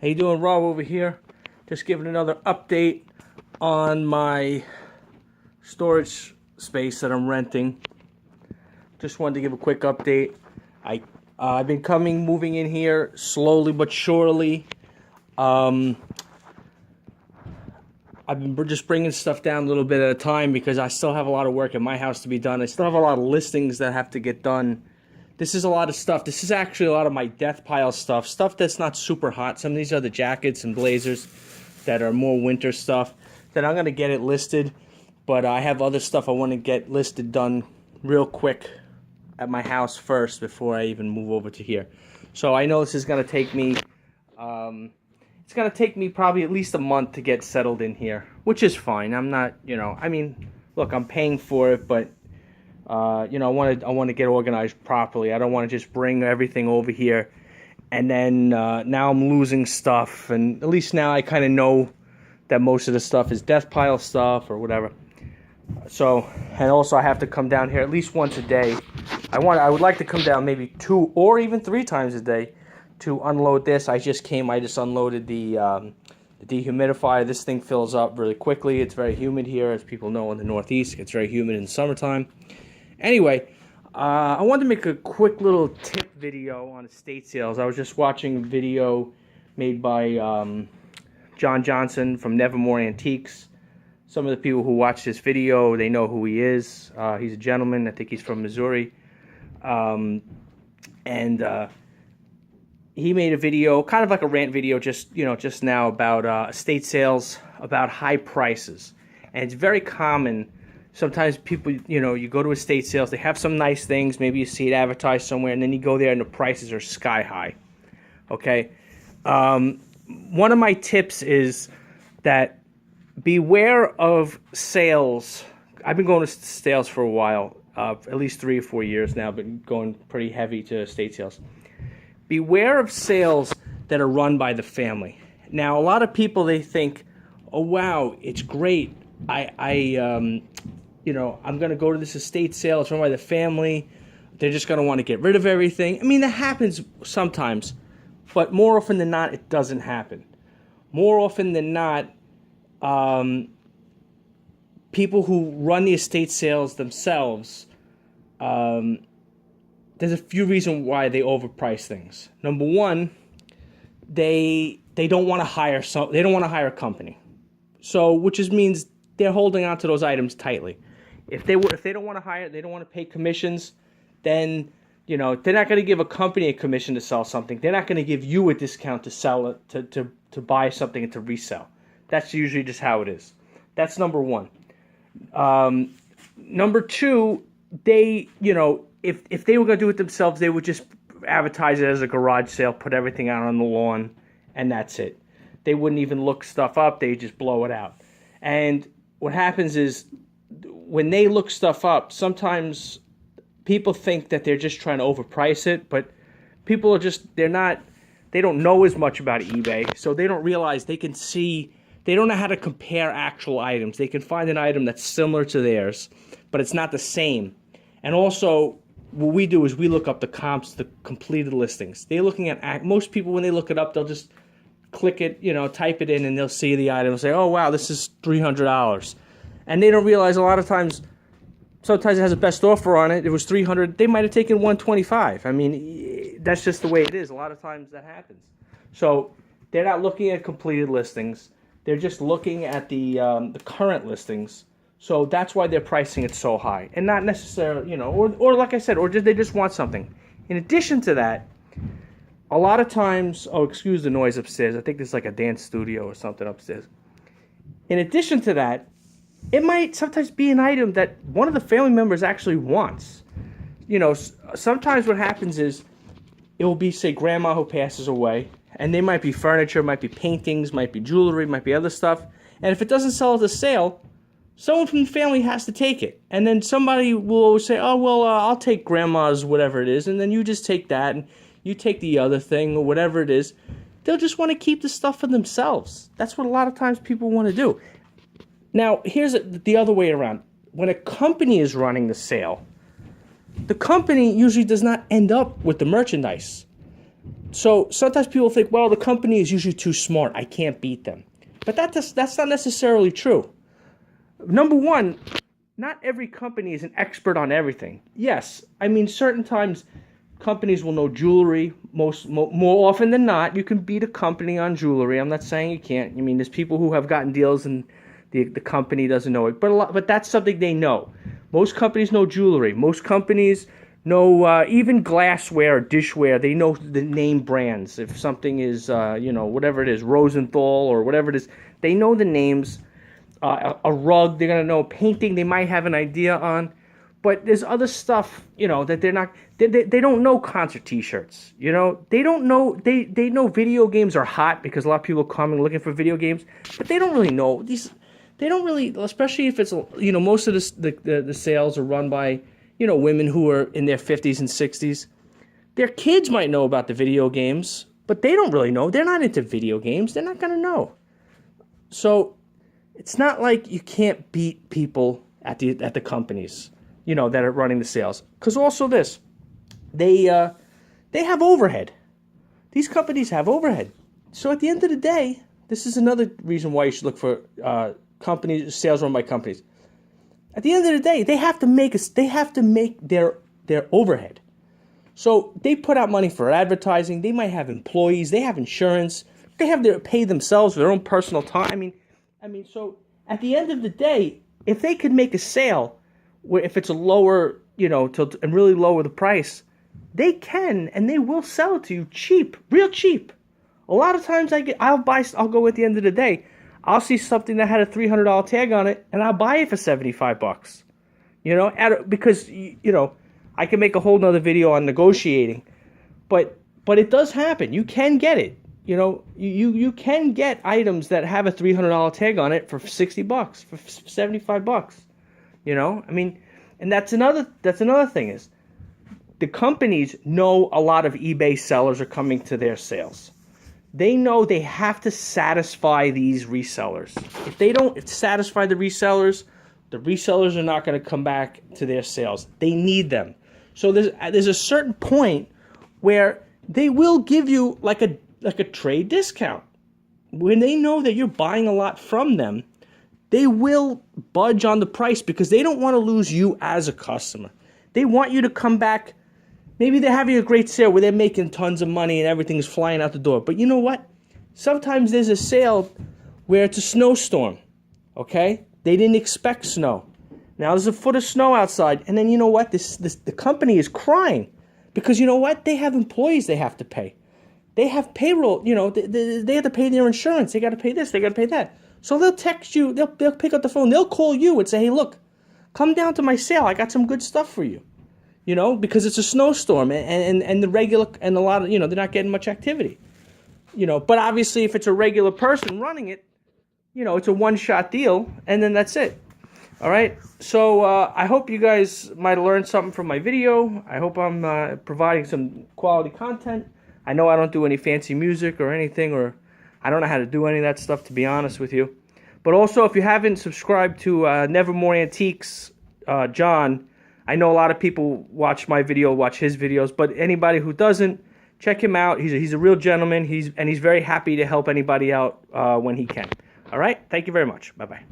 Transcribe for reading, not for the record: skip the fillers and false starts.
How you doing, Rob over here? Just giving another update on my storage space that I'm renting. Just wanted to give a quick update. I've been moving in here slowly but surely. I've been just bringing stuff down a little bit at a time because I still have a lot of work at my house to be done. I still have a lot of listings that have to get done. This is a lot of stuff. This is actually a lot of my death pile stuff that's not super hot. Some of these are the jackets and blazers that are more winter stuff that I'm going to get it listed. But I have other stuff I want to get listed done real quick at my house first before I even move over to here. So I know this is going to take me, it's going to take me probably at least a month to get settled in here, which is fine. I'm not, I mean, look, I'm paying for it, but I want to get organized properly. I don't want to just bring everything over here and then now I'm losing stuff. And at least now I kind of know that most of the stuff is death pile stuff or whatever. So, and also I have to come down here at least once a day. I would like to come down maybe 2 or even 3 times a day to unload this. I just unloaded the dehumidifier. This thing fills up really quickly. It's very humid here, as people know, in the Northeast. It gets very humid in the summertime. Anyway, I wanted to make a quick little tip video on estate sales. I was just watching a video made by John Johnson from Nevermore Antiques. Some of the people who watch this video, they know who he is. He's a gentleman. I think he's from Missouri. He made a video, kind of like a rant video, just now about estate sales, about high prices. And it's very common. Sometimes people, you go to estate sales, they have some nice things, maybe you see it advertised somewhere, and then you go there and the prices are sky high. Okay? One of my tips is that beware of sales. I've been going to sales for a while, at least 3 or 4 years now, been going pretty heavy to estate sales. Beware of sales that are run by the family. Now, a lot of people, they think, oh, wow, it's great. I'm going to go to this estate sale. It's run by the family. They're just going to want to get rid of everything. I mean, that happens sometimes, but more often than not, it doesn't happen. More often than not, people who run the estate sales themselves, there's a few reasons why they overprice things. Number one, they don't want to hire a company. So, which just means they're holding on to those items tightly. If they don't want to hire, they don't want to pay commissions, then they're not going to give a company a commission to sell something. They're not going to give you a discount to sell it, to buy something and to resell. That's usually just how it is. That's number one. Number two, they, if they were going to do it themselves, they would just advertise it as a garage sale, put everything out on the lawn, and that's it. They wouldn't even look stuff up. They just blow it out. And what happens is, when they look stuff up, sometimes people think that they're just trying to overprice it, but people are they don't know as much about eBay, so they don't realize they don't know how to compare actual items. They can find an item that's similar to theirs, but it's not the same. And also, what we do is we look up the comps, the completed listings. They're looking at, most people when they look it up, they'll just click it, type it in, and they'll see the item and say, oh wow, this is $300. And they don't realize a lot of times, sometimes it has a best offer on it. It was $300. They might have taken $125. I mean, that's just the way it is. A lot of times that happens. So they're not looking at completed listings. They're just looking at the current listings. So that's why they're pricing it so high, and not necessarily, or like I said, or they just want something. In addition to that, a lot of times, excuse the noise upstairs. I think there's like a dance studio or something upstairs. In addition to that, it might sometimes be an item that one of the family members actually wants. Sometimes what happens is it will be, say, grandma who passes away, and there might be furniture, might be paintings, might be jewelry, might be other stuff. And if it doesn't sell at the sale, someone from the family has to take it. And then somebody will always say, oh, well, I'll take grandma's whatever it is, and then you just take that, and you take the other thing or whatever it is. They'll just want to keep the stuff for themselves. That's what a lot of times people want to do. Now, here's the other way around. When a company is running the sale, the company usually does not end up with the merchandise. So sometimes people think, well, the company is usually too smart. I can't beat them. But that's not necessarily true. Number one, not every company is an expert on everything. Yes, I mean, certain times companies will know jewelry. More often than not, you can beat a company on jewelry. I'm not saying you can't. I mean, there's people who have gotten deals and the company doesn't know it. But that's something they know. Most companies know jewelry. Most companies know even glassware or dishware. They know the name brands. If something is, whatever it is, Rosenthal or whatever it is, they know the names. A rug, they're going to know. Painting, they might have an idea on. But there's other stuff, that they're not, they don't know concert t-shirts, They don't know, they know video games are hot because a lot of people are coming looking for video games, but they don't really know. They don't really, especially if it's, most of the sales are run by, women who are in their 50s and 60s. Their kids might know about the video games, but they don't really know. They're not into video games. They're not going to know. So it's not like you can't beat people at the companies, that are running the sales. Because also this, they have overhead. These companies have overhead. So at the end of the day, this is another reason why you should look for sales run by companies. At the end of the day, they have to make their overhead. So they put out money for advertising. They might have employees. They have insurance. They have to pay themselves for their own personal time. I mean, so at the end of the day, if they could make a sale, where if it's a lower, and really lower the price, they can and they will sell it to you cheap, real cheap. A lot of times I'll go at the end of the day, I'll see something that had a $300 tag on it, and I'll buy it for $75. Because I can make a whole nother video on negotiating, but it does happen. You can get it. You can get items that have a $300 tag on it for $60, for $75. And that's another thing is the companies know a lot of eBay sellers are coming to their sales. They know they have to satisfy these resellers. If they don't satisfy the resellers are not going to come back to their sales. They need them. So there's a certain point where they will give you like a trade discount. When they know that you're buying a lot from them, they will budge on the price because they don't want to lose you as a customer. They want you to come back. Maybe they're having a great sale where they're making tons of money and everything's flying out the door. But you know what? Sometimes there's a sale where it's a snowstorm, okay? They didn't expect snow. Now there's a foot of snow outside, and then you know what? The company is crying because you know what? They have employees they have to pay. They have payroll, they have to pay their insurance. They got to pay this, they got to pay that. So they'll text you, they'll pick up the phone, they'll call you and say, hey, look, come down to my sale. I got some good stuff for you. Because it's a snowstorm and the regular, and a lot of, they're not getting much activity. But obviously if it's a regular person running it, it's a one-shot deal, and then that's it. All right? So I hope you guys might have learned something from my video. I hope I'm providing some quality content. I know I don't do any fancy music or anything, or I don't know how to do any of that stuff, to be honest with you. But also, if you haven't subscribed to Nevermore Antiques, John, I know a lot of people watch his videos, but anybody who doesn't, check him out. He's a real gentleman. He's very happy to help anybody out when he can. All right? Thank you very much. Bye-bye.